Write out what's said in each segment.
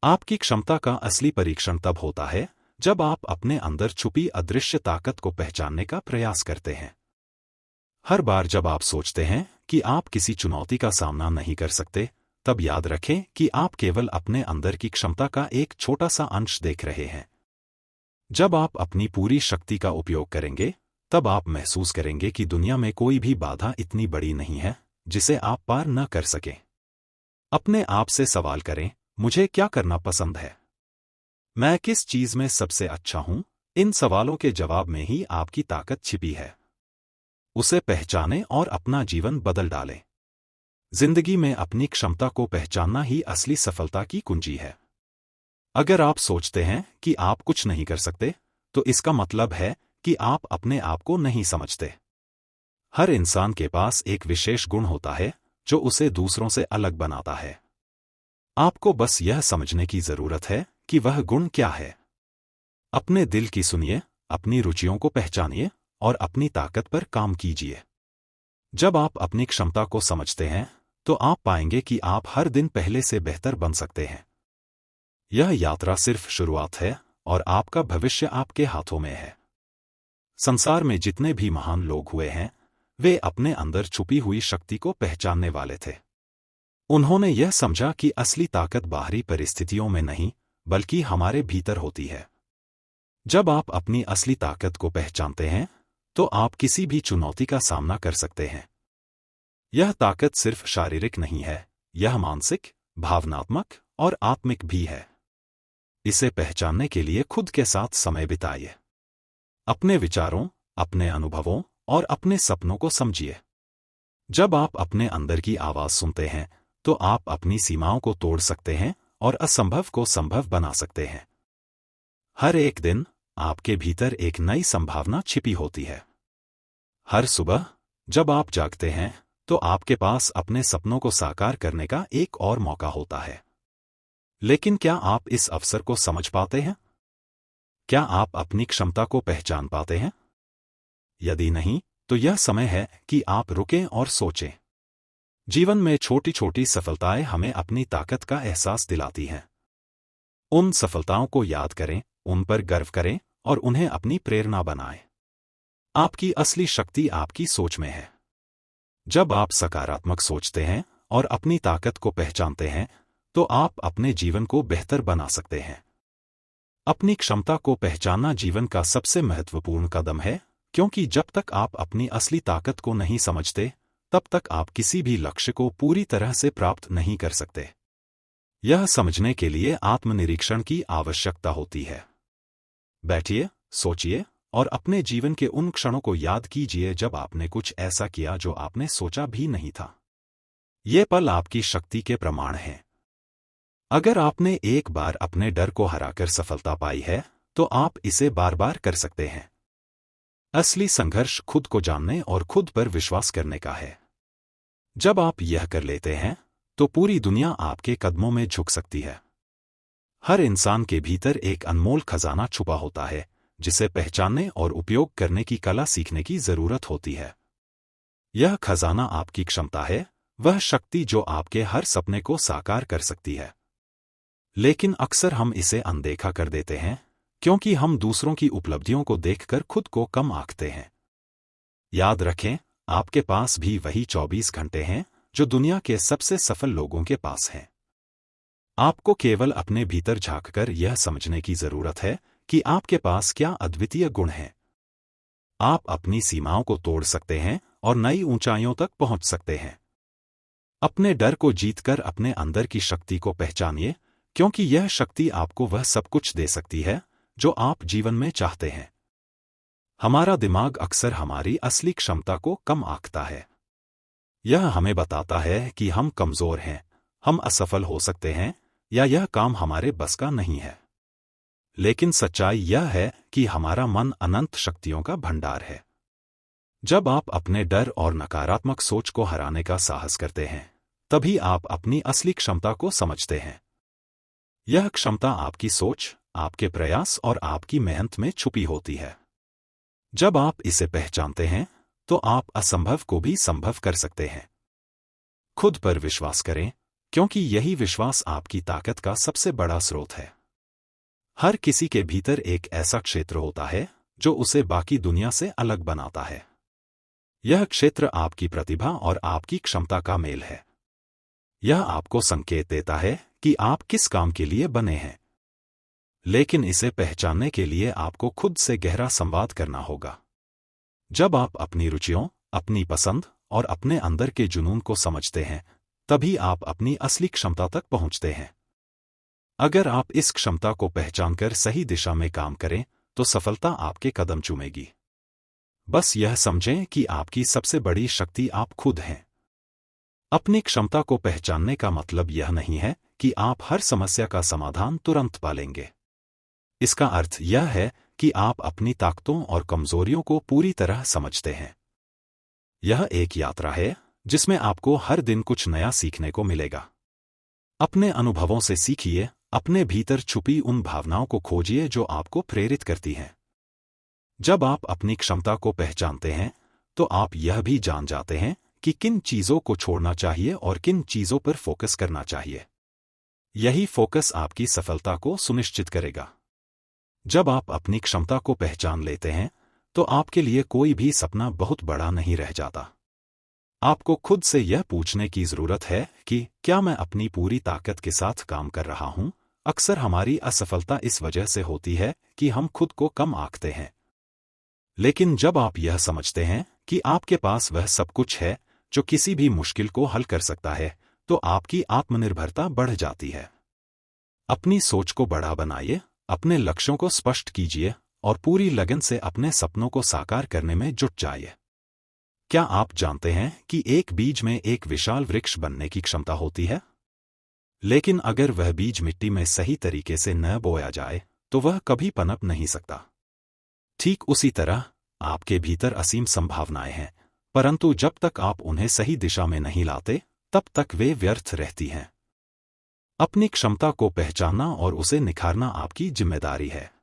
आपकी क्षमता का असली परीक्षण तब होता है जब आप अपने अंदर छुपी अदृश्य ताकत को पहचानने का प्रयास करते हैं। हर बार जब आप सोचते हैं कि आप किसी चुनौती का सामना नहीं कर सकते, तब याद रखें कि आप केवल अपने अंदर की क्षमता का एक छोटा सा अंश देख रहे हैं। जब आप अपनी पूरी शक्ति का उपयोग करेंगे, तब आप महसूस करेंगे कि दुनिया में कोई भी बाधा इतनी बड़ी नहीं है जिसे आप पार न कर सकें। अपने आप से सवाल करें, मुझे क्या करना पसंद है? मैं किस चीज में सबसे अच्छा हूं? इन सवालों के जवाब में ही आपकी ताकत छिपी है। उसे पहचानें और अपना जीवन बदल डालें। जिंदगी में अपनी क्षमता को पहचानना ही असली सफलता की कुंजी है। अगर आप सोचते हैं कि आप कुछ नहीं कर सकते, तो इसका मतलब है कि आप अपने आप को नहीं समझते। हर इंसान के पास एक विशेष गुण होता है जो उसे दूसरों से अलग बनाता है। आपको बस यह समझने की जरूरत है कि वह गुण क्या है। अपने दिल की सुनिए, अपनी रुचियों को पहचानिए और अपनी ताकत पर काम कीजिए। जब आप अपनी क्षमता को समझते हैं, तो आप पाएंगे कि आप हर दिन पहले से बेहतर बन सकते हैं। यह यात्रा सिर्फ शुरुआत है और आपका भविष्य आपके हाथों में है। संसार में जितने भी महान लोग हुए हैं, वे अपने अंदर छुपी हुई शक्ति को पहचानने वाले थे। उन्होंने यह समझा कि असली ताकत बाहरी परिस्थितियों में नहीं, बल्कि हमारे भीतर होती है। जब आप अपनी असली ताकत को पहचानते हैं, तो आप किसी भी चुनौती का सामना कर सकते हैं। यह ताकत सिर्फ शारीरिक नहीं है, यह मानसिक, भावनात्मक और आत्मिक भी है। इसे पहचानने के लिए खुद के साथ समय बिताइए। अपने विचारों, अपने अनुभवों और अपने सपनों को समझिए। जब आप अपने अंदर की आवाज सुनते हैं, तो आप अपनी सीमाओं को तोड़ सकते हैं और असंभव को संभव बना सकते हैं। हर एक दिन आपके भीतर एक नई संभावना छिपी होती है। हर सुबह जब आप जागते हैं, तो आपके पास अपने सपनों को साकार करने का एक और मौका होता है। लेकिन क्या आप इस अवसर को समझ पाते हैं? क्या आप अपनी क्षमता को पहचान पाते हैं? यदि नहीं, तो यह समय है कि आप रुकें और सोचें। जीवन में छोटी छोटी सफलताएं हमें अपनी ताकत का एहसास दिलाती हैं। उन सफलताओं को याद करें, उन पर गर्व करें और उन्हें अपनी प्रेरणा बनाएं। आपकी असली शक्ति आपकी सोच में है। जब आप सकारात्मक सोचते हैं और अपनी ताकत को पहचानते हैं, तो आप अपने जीवन को बेहतर बना सकते हैं। अपनी क्षमता को पहचानना जीवन का सबसे महत्वपूर्ण कदम है, क्योंकि जब तक आप अपनी असली ताकत को नहीं समझते, तब तक आप किसी भी लक्ष्य को पूरी तरह से प्राप्त नहीं कर सकते। यह समझने के लिए आत्मनिरीक्षण की आवश्यकता होती है। बैठिए, सोचिए और अपने जीवन के उन क्षणों को याद कीजिए जब आपने कुछ ऐसा किया जो आपने सोचा भी नहीं था। ये पल आपकी शक्ति के प्रमाण हैं। अगर आपने एक बार अपने डर को हराकर सफलता पाई है, तो आप इसे बार बार कर सकते हैं। असली संघर्ष खुद को जानने और खुद पर विश्वास करने का है। जब आप यह कर लेते हैं, तो पूरी दुनिया आपके कदमों में झुक सकती है। हर इंसान के भीतर एक अनमोल खजाना छुपा होता है, जिसे पहचानने और उपयोग करने की कला सीखने की जरूरत होती है। यह खजाना आपकी क्षमता है, वह शक्ति जो आपके हर सपने को साकार कर सकती है। लेकिन अक्सर हम इसे अनदेखा कर देते हैं, क्योंकि हम दूसरों की उपलब्धियों को देखकर खुद को कम आंकते हैं। याद रखें, आपके पास भी वही 24 घंटे हैं जो दुनिया के सबसे सफल लोगों के पास हैं। आपको केवल अपने भीतर झांककर यह समझने की जरूरत है कि आपके पास क्या अद्वितीय गुण हैं। आप अपनी सीमाओं को तोड़ सकते हैं और नई ऊंचाइयों तक पहुंच सकते हैं। अपने डर को जीतकर अपने अंदर की शक्ति को पहचानिए, क्योंकि यह शक्ति आपको वह सब कुछ दे सकती है जो आप जीवन में चाहते हैं। हमारा दिमाग अक्सर हमारी असली क्षमता को कम आंकता है। यह हमें बताता है कि हम कमजोर हैं, हम असफल हो सकते हैं, या यह काम हमारे बस का नहीं है। लेकिन सच्चाई यह है कि हमारा मन अनंत शक्तियों का भंडार है। जब आप अपने डर और नकारात्मक सोच को हराने का साहस करते हैं, तभी आप अपनी असली क्षमता को समझते हैं। यह क्षमता आपकी सोच, आपके प्रयास और आपकी मेहनत में छुपी होती है। जब आप इसे पहचानते हैं, तो आप असंभव को भी संभव कर सकते हैं। खुद पर विश्वास करें, क्योंकि यही विश्वास आपकी ताकत का सबसे बड़ा स्रोत है। हर किसी के भीतर एक ऐसा क्षेत्र होता है जो उसे बाकी दुनिया से अलग बनाता है। यह क्षेत्र आपकी प्रतिभा और आपकी क्षमता का मेल है। यह आपको संकेत देता है कि आप किस काम के लिए बने हैं। लेकिन इसे पहचानने के लिए आपको खुद से गहरा संवाद करना होगा। जब आप अपनी रुचियों, अपनी पसंद और अपने अंदर के जुनून को समझते हैं, तभी आप अपनी असली क्षमता तक पहुंचते हैं। अगर आप इस क्षमता को पहचानकर सही दिशा में काम करें, तो सफलता आपके कदम चूमेगी। बस यह समझें कि आपकी सबसे बड़ी शक्ति आप खुद हैं। अपनी क्षमता को पहचानने का मतलब यह नहीं है कि आप हर समस्या का समाधान तुरंत पालेंगे। इसका अर्थ यह है कि आप अपनी ताकतों और कमजोरियों को पूरी तरह समझते हैं। यह एक यात्रा है जिसमें आपको हर दिन कुछ नया सीखने को मिलेगा। अपने अनुभवों से सीखिए, अपने भीतर छुपी उन भावनाओं को खोजिए जो आपको प्रेरित करती हैं। जब आप अपनी क्षमता को पहचानते हैं, तो आप यह भी जान जाते हैं कि किन चीजों को छोड़ना चाहिए और किन चीजों पर फोकस करना चाहिए। यही फोकस आपकी सफलता को सुनिश्चित करेगा। जब आप अपनी क्षमता को पहचान लेते हैं, तो आपके लिए कोई भी सपना बहुत बड़ा नहीं रह जाता। आपको खुद से यह पूछने की जरूरत है कि क्या मैं अपनी पूरी ताकत के साथ काम कर रहा हूं? अक्सर हमारी असफलता इस वजह से होती है कि हम खुद को कम आंकते हैं। लेकिन जब आप यह समझते हैं कि आपके पास वह सब कुछ है जो किसी भी मुश्किल को हल कर सकता है, तो आपकी आत्मनिर्भरता बढ़ जाती है। अपनी सोच को बड़ा बनाइए, अपने लक्ष्यों को स्पष्ट कीजिए और पूरी लगन से अपने सपनों को साकार करने में जुट जाइए। क्या आप जानते हैं कि एक बीज में एक विशाल वृक्ष बनने की क्षमता होती है? लेकिन अगर वह बीज मिट्टी में सही तरीके से न बोया जाए, तो वह कभी पनप नहीं सकता। ठीक उसी तरह आपके भीतर असीम संभावनाएं हैं, परंतु जब तक आप उन्हें सही दिशा में नहीं लाते, तब तक वे व्यर्थ रहती हैं। अपनी क्षमता को पहचानना और उसे निखारना आपकी जिम्मेदारी है।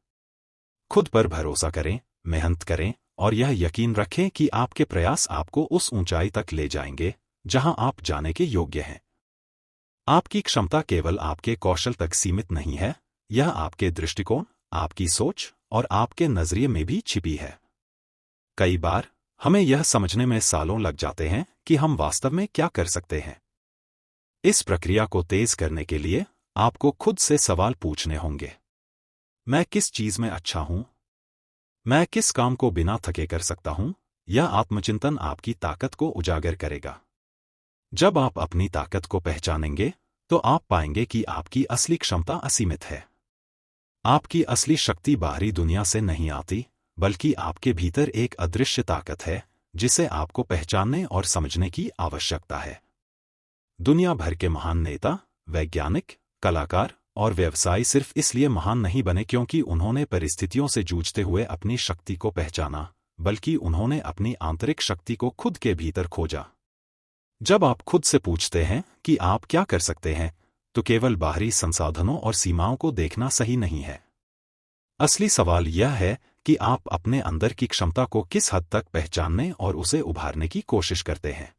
खुद पर भरोसा करें, मेहनत करें और यह यकीन रखें कि आपके प्रयास आपको उस ऊंचाई तक ले जाएंगे जहां आप जाने के योग्य हैं। आपकी क्षमता केवल आपके कौशल तक सीमित नहीं है, यह आपके दृष्टिकोण, आपकी सोच और आपके नजरिए में भी छिपी है। कई बार हमें यह समझने में सालों लग जाते हैं कि हम वास्तव में क्या कर सकते हैं। इस प्रक्रिया को तेज करने के लिए आपको खुद से सवाल पूछने होंगे। मैं किस चीज में अच्छा हूं? मैं किस काम को बिना थके कर सकता हूं? यह आत्मचिंतन आपकी ताकत को उजागर करेगा। जब आप अपनी ताकत को पहचानेंगे, तो आप पाएंगे कि आपकी असली क्षमता असीमित है। आपकी असली शक्ति बाहरी दुनिया से नहीं आती, बल्कि आपके भीतर एक अदृश्य ताकत है जिसे आपको पहचानने और समझने की आवश्यकता है। दुनिया भर के महान नेता, वैज्ञानिक, कलाकार और व्यवसायी सिर्फ इसलिए महान नहीं बने क्योंकि उन्होंने परिस्थितियों से जूझते हुए अपनी शक्ति को पहचाना, बल्कि उन्होंने अपनी आंतरिक शक्ति को खुद के भीतर खोजा। जब आप खुद से पूछते हैं कि आप क्या कर सकते हैं, तो केवल बाहरी संसाधनों और सीमाओं को देखना सही नहीं है। असली सवाल यह है कि आप अपने अंदर की क्षमता को किस हद तक पहचानने और उसे उभारने की कोशिश करते हैं।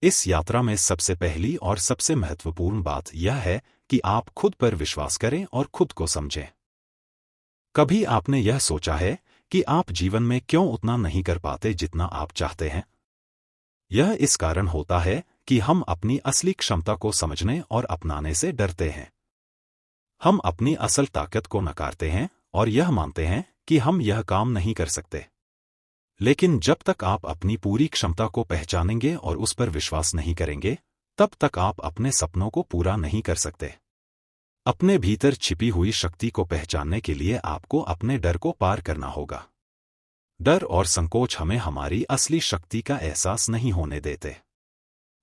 इस यात्रा में सबसे पहली और सबसे महत्वपूर्ण बात यह है कि आप खुद पर विश्वास करें और खुद को समझें। कभी आपने यह सोचा है कि आप जीवन में क्यों उतना नहीं कर पाते जितना आप चाहते हैं? यह इस कारण होता है कि हम अपनी असली क्षमता को समझने और अपनाने से डरते हैं। हम अपनी असल ताकत को नकारते हैं और यह मानते हैं कि हम यह काम नहीं कर सकते। लेकिन जब तक आप अपनी पूरी क्षमता को पहचानेंगे और उस पर विश्वास नहीं करेंगे, तब तक आप अपने सपनों को पूरा नहीं कर सकते। अपने भीतर छिपी हुई शक्ति को पहचानने के लिए आपको अपने डर को पार करना होगा। डर और संकोच हमें हमारी असली शक्ति का एहसास नहीं होने देते।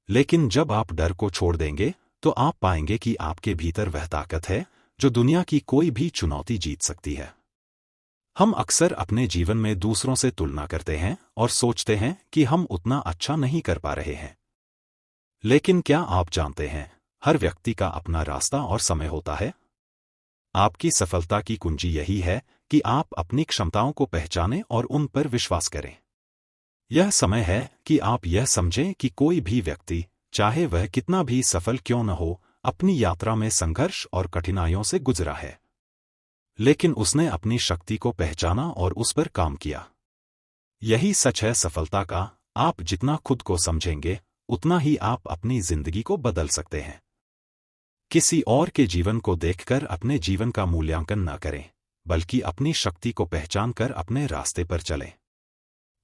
लेकिन जब आप डर को छोड़ देंगे, तो आप पाएंगे कि आपके भीतर वह ताकत है जो दुनिया की कोई भी चुनौती जीत सकती है। हम अक्सर अपने जीवन में दूसरों से तुलना करते हैं और सोचते हैं कि हम उतना अच्छा नहीं कर पा रहे हैं। लेकिन क्या आप जानते हैं, हर व्यक्ति का अपना रास्ता और समय होता है। आपकी सफलता की कुंजी यही है कि आप अपनी क्षमताओं को पहचानें और उन पर विश्वास करें। यह समय है कि आप यह समझें कि कोई भी व्यक्ति चाहे वह कितना भी सफल क्यों न हो, अपनी यात्रा में संघर्ष और कठिनाइयों से गुजरा है। लेकिन उसने अपनी शक्ति को पहचाना और उस पर काम किया। यही सच है सफलता का। आप जितना खुद को समझेंगे, उतना ही आप अपनी जिंदगी को बदल सकते हैं। किसी और के जीवन को देखकर अपने जीवन का मूल्यांकन न करें, बल्कि अपनी शक्ति को पहचानकर अपने रास्ते पर चलें।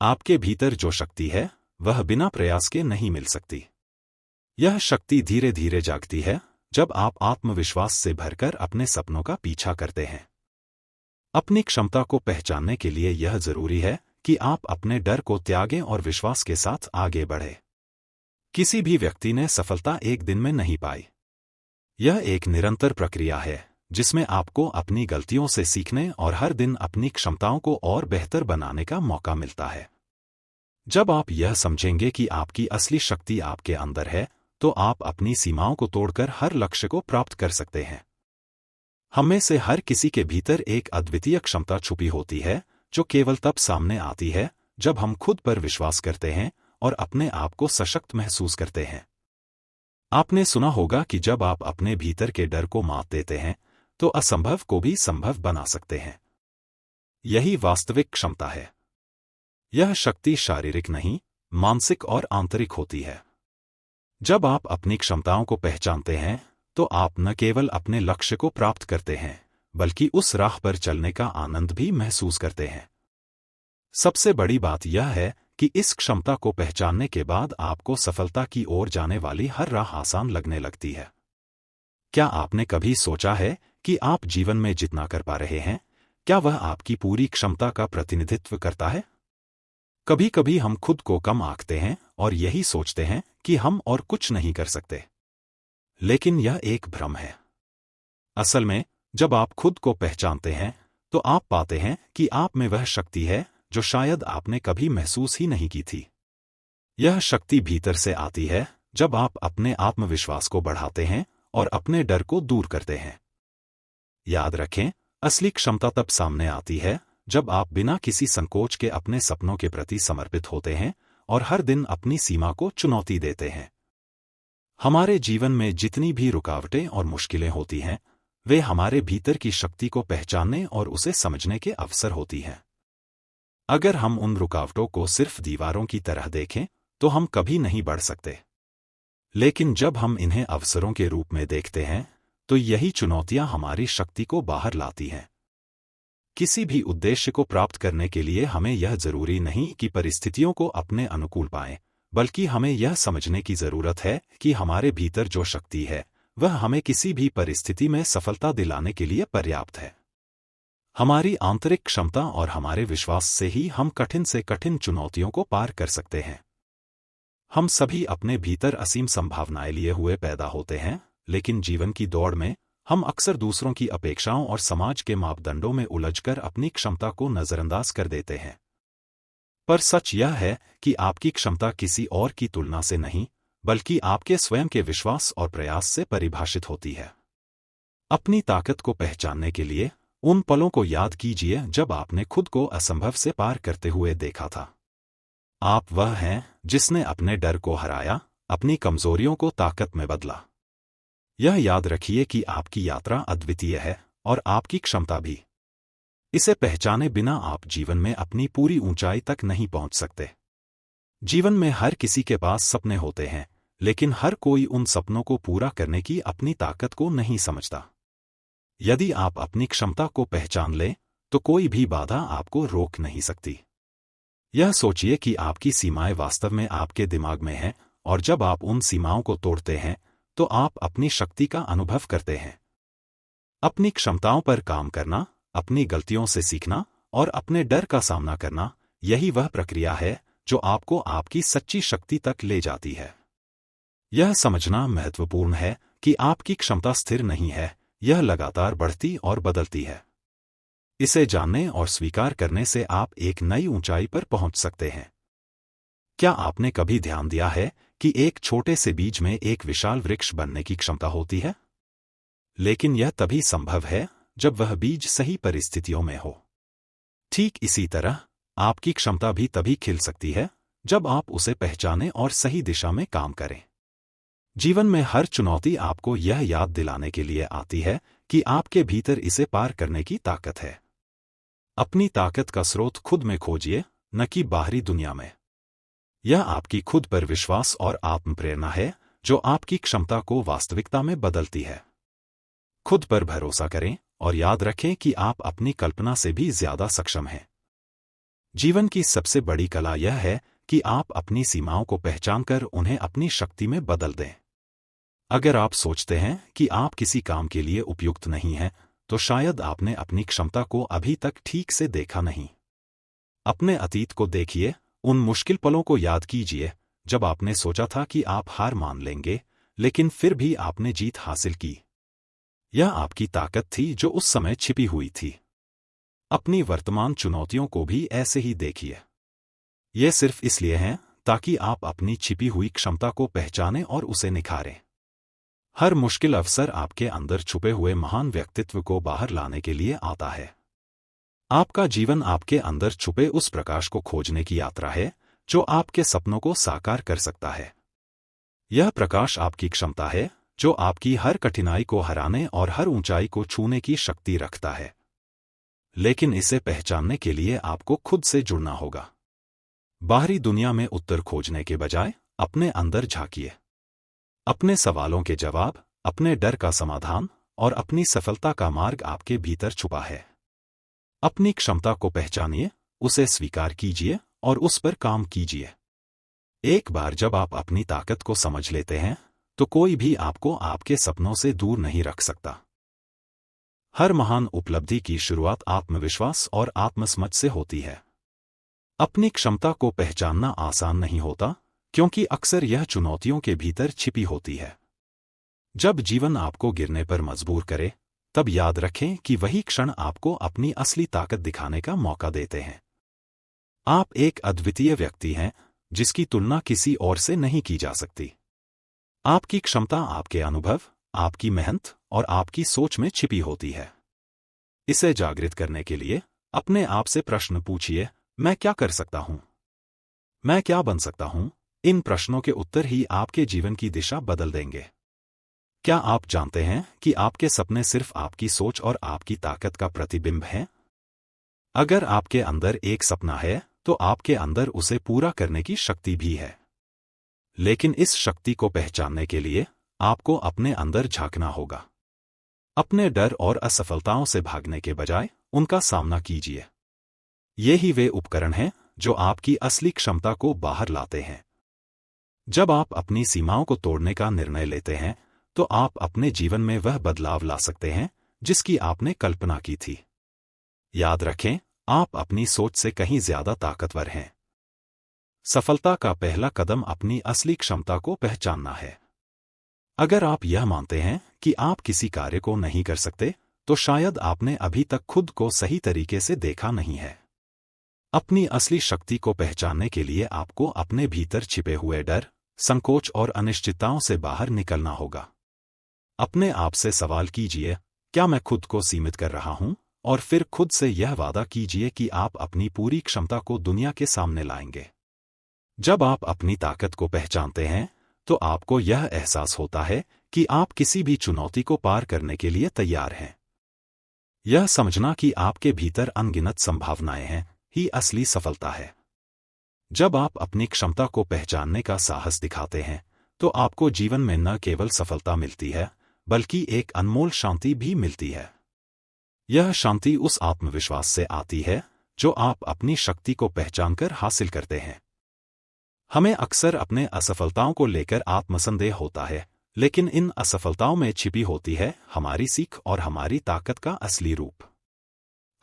आपके भीतर जो शक्ति है, वह बिना प्रयास के नहीं मिल सकती। यह शक्ति धीरे धीरे जागती है जब आप आत्मविश्वास से भरकर अपने सपनों का पीछा करते हैं। अपनी क्षमता को पहचानने के लिए यह जरूरी है कि आप अपने डर को त्यागें और विश्वास के साथ आगे बढ़ें। किसी भी व्यक्ति ने सफलता एक दिन में नहीं पाई। यह एक निरंतर प्रक्रिया है जिसमें आपको अपनी गलतियों से सीखने और हर दिन अपनी क्षमताओं को और बेहतर बनाने का मौका मिलता है। जब आप यह समझेंगे कि आपकी असली शक्ति आपके अंदर है, तो आप अपनी सीमाओं को तोड़कर हर लक्ष्य को प्राप्त कर सकते हैं। हम में से हर किसी के भीतर एक अद्वितीय क्षमता छुपी होती है, जो केवल तब सामने आती है जब हम खुद पर विश्वास करते हैं और अपने आप को सशक्त महसूस करते हैं। आपने सुना होगा कि जब आप अपने भीतर के डर को मात देते हैं, तो असंभव को भी संभव बना सकते हैं। यही वास्तविक क्षमता है। यह शक्ति शारीरिक नहीं, मानसिक और आंतरिक होती है। जब आप अपनी क्षमताओं को पहचानते हैं, तो आप न केवल अपने लक्ष्य को प्राप्त करते हैं, बल्कि उस राह पर चलने का आनंद भी महसूस करते हैं। सबसे बड़ी बात यह है कि इस क्षमता को पहचानने के बाद आपको सफलता की ओर जाने वाली हर राह आसान लगने लगती है। क्या आपने कभी सोचा है कि आप जीवन में जितना कर पा रहे हैं, क्या वह आपकी पूरी क्षमता का प्रतिनिधित्व करता है? कभी कभी हम खुद को कम आंकते हैं और यही सोचते हैं कि हम और कुछ नहीं कर सकते। लेकिन यह एक भ्रम है। असल में, जब आप खुद को पहचानते हैं, तो आप पाते हैं कि आप में वह शक्ति है जो शायद आपने कभी महसूस ही नहीं की थी। यह शक्ति भीतर से आती है जब आप अपने आत्मविश्वास को बढ़ाते हैं और अपने डर को दूर करते हैं। याद रखें, असली क्षमता तब सामने आती है जब आप बिना किसी संकोच के अपने सपनों के प्रति समर्पित होते हैं और हर दिन अपनी सीमा को चुनौती देते हैं। हमारे जीवन में जितनी भी रुकावटें और मुश्किलें होती हैं, वे हमारे भीतर की शक्ति को पहचानने और उसे समझने के अवसर होती हैं। अगर हम उन रुकावटों को सिर्फ दीवारों की तरह देखें, तो हम कभी नहीं बढ़ सकते। लेकिन जब हम इन्हें अवसरों के रूप में देखते हैं, तो यही चुनौतियां हमारी शक्ति को बाहर लाती हैं। किसी भी उद्देश्य को प्राप्त करने के लिए हमें यह जरूरी नहीं कि परिस्थितियों को अपने अनुकूल पाएं, बल्कि हमें यह समझने की जरूरत है कि हमारे भीतर जो शक्ति है, वह हमें किसी भी परिस्थिति में सफलता दिलाने के लिए पर्याप्त है। हमारी आंतरिक क्षमता और हमारे विश्वास से ही हम कठिन से कठिन चुनौतियों को पार कर सकते हैं। हम सभी अपने भीतर असीम संभावनाएं लिए हुए पैदा होते हैं, लेकिन जीवन की दौड़ में हम अक्सर दूसरों की अपेक्षाओं और समाज के मापदंडों में उलझकर अपनी क्षमता को नजरअंदाज कर देते हैं। पर सच यह है कि आपकी क्षमता किसी और की तुलना से नहीं, बल्कि आपके स्वयं के विश्वास और प्रयास से परिभाषित होती है। अपनी ताकत को पहचानने के लिए उन पलों को याद कीजिए जब आपने खुद को असंभव से पार करते हुए देखा था। आप वह हैं जिसने अपने डर को हराया, अपनी कमजोरियों को ताकत में बदला। यह याद रखिए कि आपकी यात्रा अद्वितीय है और आपकी क्षमता भी। इसे पहचाने बिना आप जीवन में अपनी पूरी ऊंचाई तक नहीं पहुंच सकते। जीवन में हर किसी के पास सपने होते हैं, लेकिन हर कोई उन सपनों को पूरा करने की अपनी ताकत को नहीं समझता। यदि आप अपनी क्षमता को पहचान लें, तो कोई भी बाधा आपको रोक नहीं सकती। यह सोचिए कि आपकी सीमाएं वास्तव में आपके दिमाग में हैं, और जब आप उन सीमाओं को तोड़ते हैं, तो आप अपनी शक्ति का अनुभव करते हैं। अपनी क्षमताओं पर काम करना, अपनी गलतियों से सीखना और अपने डर का सामना करना, यही वह प्रक्रिया है जो आपको आपकी सच्ची शक्ति तक ले जाती है। यह समझना महत्वपूर्ण है कि आपकी क्षमता स्थिर नहीं है, यह लगातार बढ़ती और बदलती है। इसे जानने और स्वीकार करने से आप एक नई ऊंचाई पर पहुंच सकते हैं। क्या आपने कभी ध्यान दिया है कि एक छोटे से बीज में एक विशाल वृक्ष बनने की क्षमता होती है? लेकिन यह तभी संभव है जब वह बीज सही परिस्थितियों में हो। ठीक इसी तरह आपकी क्षमता भी तभी खिल सकती है जब आप उसे पहचानें और सही दिशा में काम करें। जीवन में हर चुनौती आपको यह याद दिलाने के लिए आती है कि आपके भीतर इसे पार करने की ताकत है। अपनी ताकत का स्रोत खुद में खोजिए, न कि बाहरी दुनिया में। यह आपकी खुद पर विश्वास और आत्मप्रेरणा है जो आपकी क्षमता को वास्तविकता में बदलती है। खुद पर भरोसा करें और याद रखें कि आप अपनी कल्पना से भी ज्यादा सक्षम हैं। जीवन की सबसे बड़ी कला यह है कि आप अपनी सीमाओं को पहचानकर उन्हें अपनी शक्ति में बदल दें। अगर आप सोचते हैं कि आप किसी काम के लिए उपयुक्त नहीं हैं, तो शायद आपने अपनी क्षमता को अभी तक ठीक से देखा नहीं। अपने अतीत को देखिए, उन मुश्किल पलों को याद कीजिए जब आपने सोचा था कि आप हार मान लेंगे, लेकिन फिर भी आपने जीत हासिल की। यह आपकी ताकत थी जो उस समय छिपी हुई थी। अपनी वर्तमान चुनौतियों को भी ऐसे ही देखिए। ये सिर्फ इसलिए हैं ताकि आप अपनी छिपी हुई क्षमता को पहचानें और उसे निखारें। हर मुश्किल अवसर आपके अंदर छुपे हुए महान व्यक्तित्व को बाहर लाने के लिए आता है। आपका जीवन आपके अंदर छुपे उस प्रकाश को खोजने की यात्रा है जो आपके सपनों को साकार कर सकता है। यह प्रकाश आपकी क्षमता है जो आपकी हर कठिनाई को हराने और हर ऊंचाई को छूने की शक्ति रखता है। लेकिन इसे पहचानने के लिए आपको खुद से जुड़ना होगा। बाहरी दुनिया में उत्तर खोजने के बजाय अपने अंदर झांकिए। अपने सवालों के जवाब, अपने डर का समाधान और अपनी सफलता का मार्ग आपके भीतर छुपा है। अपनी क्षमता को पहचानिए, उसे स्वीकार कीजिए और उस पर काम कीजिए। एक बार जब आप अपनी ताकत को समझ लेते हैं, तो कोई भी आपको आपके सपनों से दूर नहीं रख सकता। हर महान उपलब्धि की शुरुआत आत्मविश्वास और आत्मसमझ से होती है। अपनी क्षमता को पहचानना आसान नहीं होता, क्योंकि अक्सर यह चुनौतियों के भीतर छिपी होती है। जब जीवन आपको गिरने पर मजबूर करे, तब याद रखें कि वही क्षण आपको अपनी असली ताकत दिखाने का मौका देते हैं। आप एक अद्वितीय व्यक्ति हैं, जिसकी तुलना किसी और से नहीं की जा सकती। आपकी क्षमता आपके अनुभव, आपकी मेहनत और आपकी सोच में छिपी होती है। इसे जागृत करने के लिए अपने आप से प्रश्न पूछिए, मैं क्या कर सकता हूं? मैं क्या बन सकता हूं? इन प्रश्नों के उत्तर ही आपके जीवन की दिशा बदल देंगे। क्या आप जानते हैं कि आपके सपने सिर्फ आपकी सोच और आपकी ताकत का प्रतिबिंब हैं? अगर आपके अंदर एक सपना है, तो आपके अंदर उसे पूरा करने की शक्ति भी है। लेकिन इस शक्ति को पहचानने के लिए आपको अपने अंदर झांकना होगा। अपने डर और असफलताओं से भागने के बजाय उनका सामना कीजिए। ये ही वे उपकरण हैं जो आपकी असली क्षमता को बाहर लाते हैं। जब आप अपनी सीमाओं को तोड़ने का निर्णय लेते हैं, तो आप अपने जीवन में वह बदलाव ला सकते हैं जिसकी आपने कल्पना की थी। याद रखें, आप अपनी सोच से कहीं ज्यादा ताकतवर हैं। सफलता का पहला कदम अपनी असली क्षमता को पहचानना है। अगर आप यह मानते हैं कि आप किसी कार्य को नहीं कर सकते, तो शायद आपने अभी तक खुद को सही तरीके से देखा नहीं है। अपनी असली शक्ति को पहचानने के लिए आपको अपने भीतर छिपे हुए डर, संकोच और अनिश्चितताओं से बाहर निकलना होगा। अपने आप से सवाल कीजिए, क्या मैं खुद को सीमित कर रहा हूं? और फिर खुद से यह वादा कीजिए कि आप अपनी पूरी क्षमता को दुनिया के सामने लाएंगे। जब आप अपनी ताकत को पहचानते हैं, तो आपको यह एहसास होता है कि आप किसी भी चुनौती को पार करने के लिए तैयार हैं। यह समझना कि आपके भीतर अनगिनत संभावनाएं हैं ही असली सफलता है। जब आप अपनी क्षमता को पहचानने का साहस दिखाते हैं, तो आपको जीवन में न केवल सफलता मिलती है, बल्कि एक अनमोल शांति भी मिलती है। यह शांति उस आत्मविश्वास से आती है जो आप अपनी शक्ति को पहचानकर हासिल करते हैं। हमें अक्सर अपने असफलताओं को लेकर आत्मसंदेह होता है, लेकिन इन असफलताओं में छिपी होती है हमारी सीख और हमारी ताकत का असली रूप।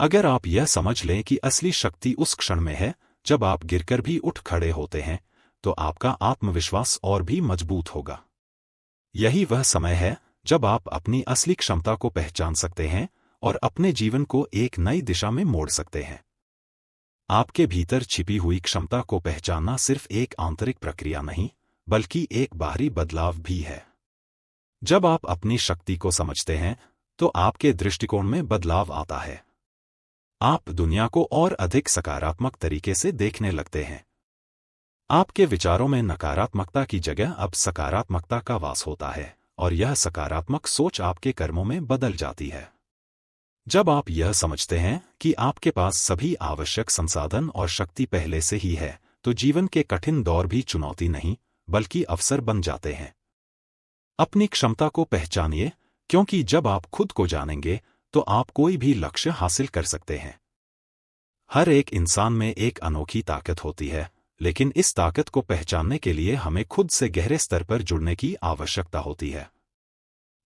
अगर आप यह समझ लें कि असली शक्ति उस क्षण में है जब आप गिरकर भी उठ खड़े होते हैं, तो आपका आत्मविश्वास और भी मजबूत होगा। यही वह समय है जब आप अपनी असली क्षमता को पहचान सकते हैं और अपने जीवन को एक नई दिशा में मोड़ सकते हैं। आपके भीतर छिपी हुई क्षमता को पहचानना सिर्फ एक आंतरिक प्रक्रिया नहीं, बल्कि एक बाहरी बदलाव भी है। जब आप अपनी शक्ति को समझते हैं, तो आपके दृष्टिकोण में बदलाव आता है। आप दुनिया को और अधिक सकारात्मक तरीके से देखने लगते हैं। आपके विचारों में नकारात्मकता की जगह अब सकारात्मकता का वास होता है, और यह सकारात्मक सोच आपके कर्मों में बदल जाती है। जब आप यह समझते हैं कि आपके पास सभी आवश्यक संसाधन और शक्ति पहले से ही है, तो जीवन के कठिन दौर भी चुनौती नहीं, बल्कि अवसर बन जाते हैं। अपनी क्षमता को पहचानिए, क्योंकि जब आप खुद को जानेंगे, तो आप कोई भी लक्ष्य हासिल कर सकते हैं। हर एक इंसान में एक अनोखी ताकत होती है, लेकिन इस ताकत को पहचानने के लिए हमें खुद से गहरे स्तर पर जुड़ने की आवश्यकता होती है।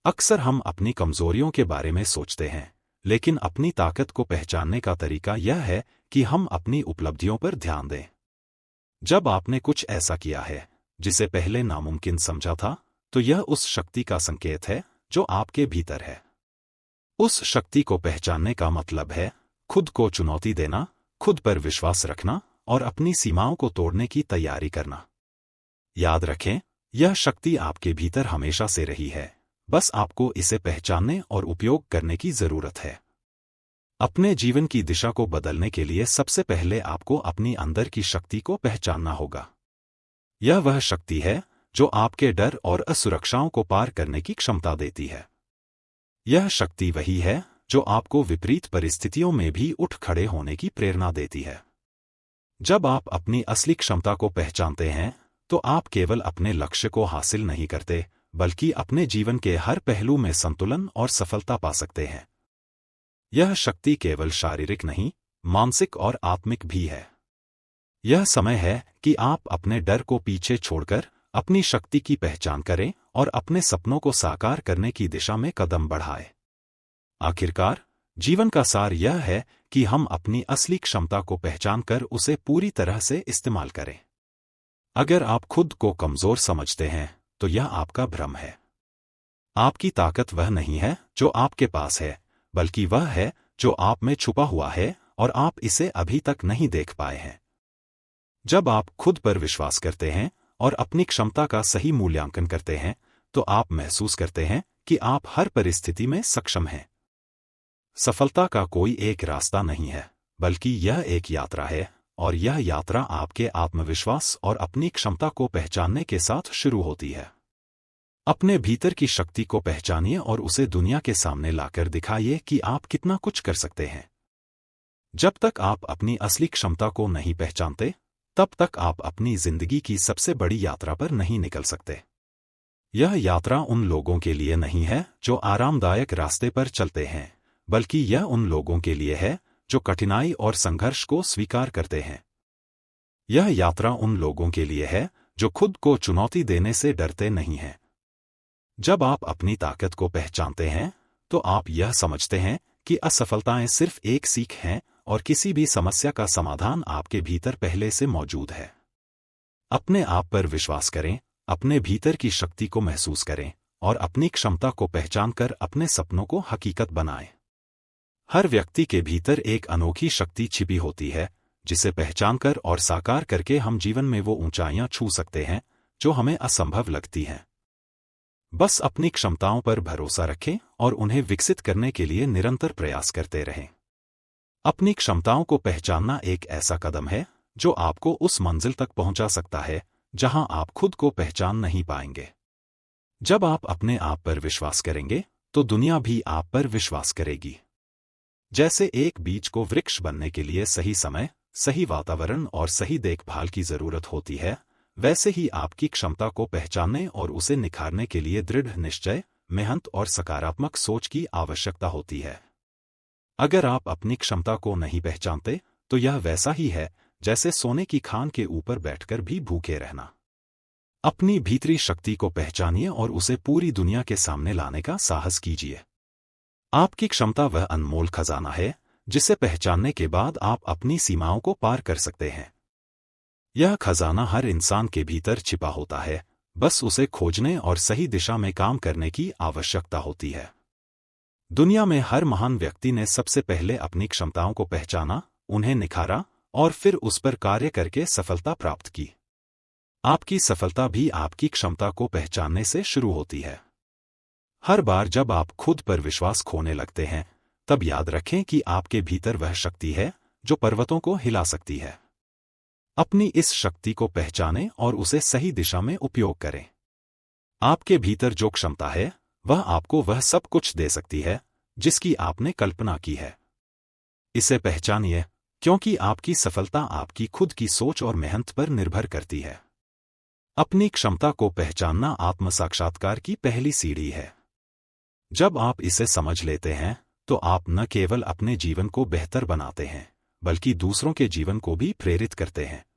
अक्सर हम अपनी कमजोरियों के बारे में सोचते हैं, लेकिन अपनी ताकत को पहचानने का तरीका यह है कि हम अपनी उपलब्धियों पर ध्यान दें। जब आपने कुछ ऐसा किया है जिसे पहले नामुमकिन समझा था, तो यह उस शक्ति का संकेत है जो आपके भीतर है। उस शक्ति को पहचानने का मतलब है खुद को चुनौती देना, खुद पर विश्वास रखना और अपनी सीमाओं को तोड़ने की तैयारी करना। याद रखें, यह शक्ति आपके भीतर हमेशा से रही है, बस आपको इसे पहचानने और उपयोग करने की जरूरत है। अपने जीवन की दिशा को बदलने के लिए सबसे पहले आपको अपनी अंदर की शक्ति को पहचानना होगा। यह वह शक्ति है जो आपके डर और असुरक्षाओं को पार करने की क्षमता देती है। यह शक्ति वही है जो आपको विपरीत परिस्थितियों में भी उठ खड़े होने की प्रेरणा देती है। जब आप अपनी असली क्षमता को पहचानते हैं, तो आप केवल अपने लक्ष्य को हासिल नहीं करते, बल्कि अपने जीवन के हर पहलू में संतुलन और सफलता पा सकते हैं। यह शक्ति केवल शारीरिक नहीं, मानसिक और आत्मिक भी है। यह समय है कि आप अपने डर को पीछे छोड़कर अपनी शक्ति की पहचान करें और अपने सपनों को साकार करने की दिशा में कदम बढ़ाएं। आखिरकार, जीवन का सार यह है कि हम अपनी असली क्षमता को पहचान कर उसे पूरी तरह से इस्तेमाल करें। अगर आप खुद को कमजोर समझते हैं, तो यह आपका भ्रम है। आपकी ताकत वह नहीं है जो आपके पास है, बल्कि वह है जो आप में छुपा हुआ है और आप इसे अभी तक नहीं देख पाए हैं। जब आप खुद पर विश्वास करते हैं और अपनी क्षमता का सही मूल्यांकन करते हैं, तो आप महसूस करते हैं कि आप हर परिस्थिति में सक्षम हैं। सफलता का कोई एक रास्ता नहीं है, बल्कि यह एक यात्रा है, और यह यात्रा आपके आत्मविश्वास और अपनी क्षमता को पहचानने के साथ शुरू होती है। अपने भीतर की शक्ति को पहचानिए और उसे दुनिया के सामने लाकर दिखाइए कि आप कितना कुछ कर सकते हैं। जब तक आप अपनी असली क्षमता को नहीं पहचानते, तब तक आप अपनी जिंदगी की सबसे बड़ी यात्रा पर नहीं निकल सकते। यह यात्रा उन लोगों के लिए नहीं है जो आरामदायक रास्ते पर चलते हैं, बल्कि यह उन लोगों के लिए है जो कठिनाई और संघर्ष को स्वीकार करते हैं। यह यात्रा उन लोगों के लिए है जो खुद को चुनौती देने से डरते नहीं हैं। जब आप अपनी ताकत को पहचानते हैं, तो आप यह समझते हैं कि असफलताएं सिर्फ एक सीख हैं और किसी भी समस्या का समाधान आपके भीतर पहले से मौजूद है। अपने आप पर विश्वास करें, अपने भीतर की शक्ति को महसूस करें और अपनी क्षमता को पहचानकर अपने सपनों को हकीकत बनाएं। हर व्यक्ति के भीतर एक अनोखी शक्ति छिपी होती है, जिसे पहचानकर और साकार करके हम जीवन में वो ऊंचाइयां छू सकते हैं जो हमें असंभव लगती हैं। बस अपनी क्षमताओं पर भरोसा रखें और उन्हें विकसित करने के लिए निरंतर प्रयास करते रहें। अपनी क्षमताओं को पहचानना एक ऐसा कदम है जो आपको उस मंजिल तक पहुंचा सकता है जहां आप खुद को पहचान नहीं पाएंगे। जब आप अपने आप पर विश्वास करेंगे, तो दुनिया भी आप पर विश्वास करेगी। जैसे एक बीज को वृक्ष बनने के लिए सही समय, सही वातावरण और सही देखभाल की जरूरत होती है, वैसे ही आपकी क्षमता को पहचानने और उसे निखारने के लिए दृढ़ निश्चय, मेहनत और सकारात्मक सोच की आवश्यकता होती है। अगर आप अपनी क्षमता को नहीं पहचानते, तो यह वैसा ही है जैसे सोने की खान के ऊपर बैठकर भी भूखे रहना। अपनी भीतरी शक्ति को पहचानिए और उसे पूरी दुनिया के सामने लाने का साहस कीजिए। आपकी क्षमता वह अनमोल खजाना है जिसे पहचानने के बाद आप अपनी सीमाओं को पार कर सकते हैं। यह खजाना हर इंसान के भीतर छिपा होता है, बस उसे खोजने और सही दिशा में काम करने की आवश्यकता होती है। दुनिया में हर महान व्यक्ति ने सबसे पहले अपनी क्षमताओं को पहचाना, उन्हें निखारा और फिर उस पर कार्य करके सफलता प्राप्त की। आपकी सफलता भी आपकी क्षमता को पहचानने से शुरू होती है। हर बार जब आप खुद पर विश्वास खोने लगते हैं, तब याद रखें कि आपके भीतर वह शक्ति है जो पर्वतों को हिला सकती है। अपनी इस शक्ति को पहचानें और उसे सही दिशा में उपयोग करें। आपके भीतर जो क्षमता है, वह आपको वह सब कुछ दे सकती है जिसकी आपने कल्पना की है। इसे पहचानिए, क्योंकि आपकी सफलता आपकी खुद की सोच और मेहनत पर निर्भर करती है। अपनी क्षमता को पहचानना आत्म साक्षात्कार की पहली सीढ़ी है। जब आप इसे समझ लेते हैं, तो आप न केवल अपने जीवन को बेहतर बनाते हैं, बल्कि दूसरों के जीवन को भी प्रेरित करते हैं।